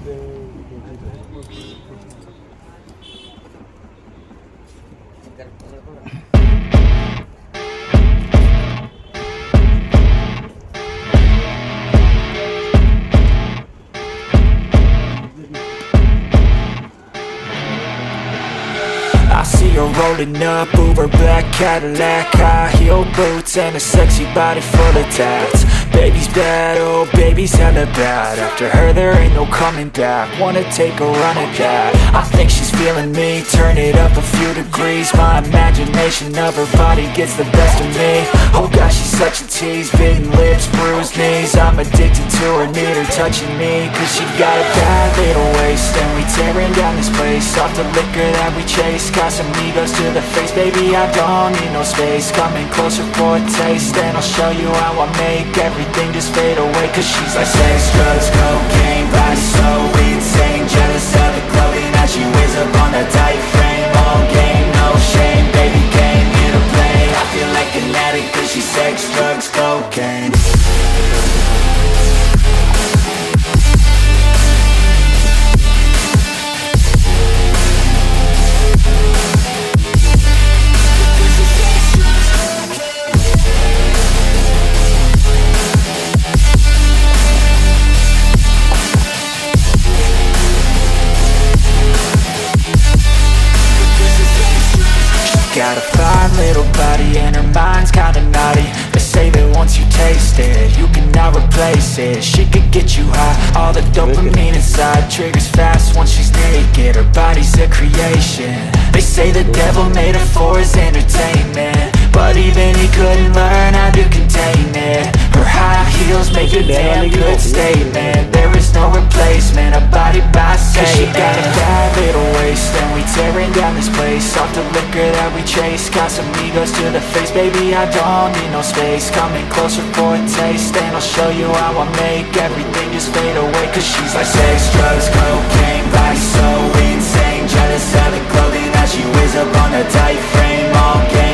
I see her rolling up, Uber black Cadillac, high heel boots and a sexy body full of tats. Baby's bad, oh baby's hella bad. After her there ain't no coming back. Wanna take a run at that. I think she's feeling me, turn it up a few degrees. My imagination of her body gets the best of me. Oh gosh, she's such a tease, bitten lips, bruised knees. I'm addicted to her, need her touching me. Cause she got a bad little waist, and we tearing down this place. Off the liquor that we chase, Casamigos to the face. Baby, I don't need no space. Coming closer for a taste, and I'll show you how I make everything just fade away. Cause she's like sex, drugs, cocaine, body so insane. Jealous of the clothing that she wears up on that tight frame. All game, no shame, baby came here to play. I feel like an addict cause she's sex, drugs, cocaine. Got a fine little body and her mind's kinda naughty. They say that once you taste it, you cannot replace it. She could get you high, all the dopamine inside triggers fast once she's naked. Her body's a creation. They say the devil made her for his entertainment, but even he couldn't learn how to contain it. Her high heels make a damn good statement. There is no replacement, a body by Satan. Cause she got a bad little waist, and we tearing down this place. Off the liquor that we chase, Casamigos to the face. Baby, I don't need no space. Coming closer for a taste, and I'll show you how I make everything just fade away. Cause she's like sex, drugs, cocaine, body so insane. Jealous of the clothing that she wears up on a tight frame. All game,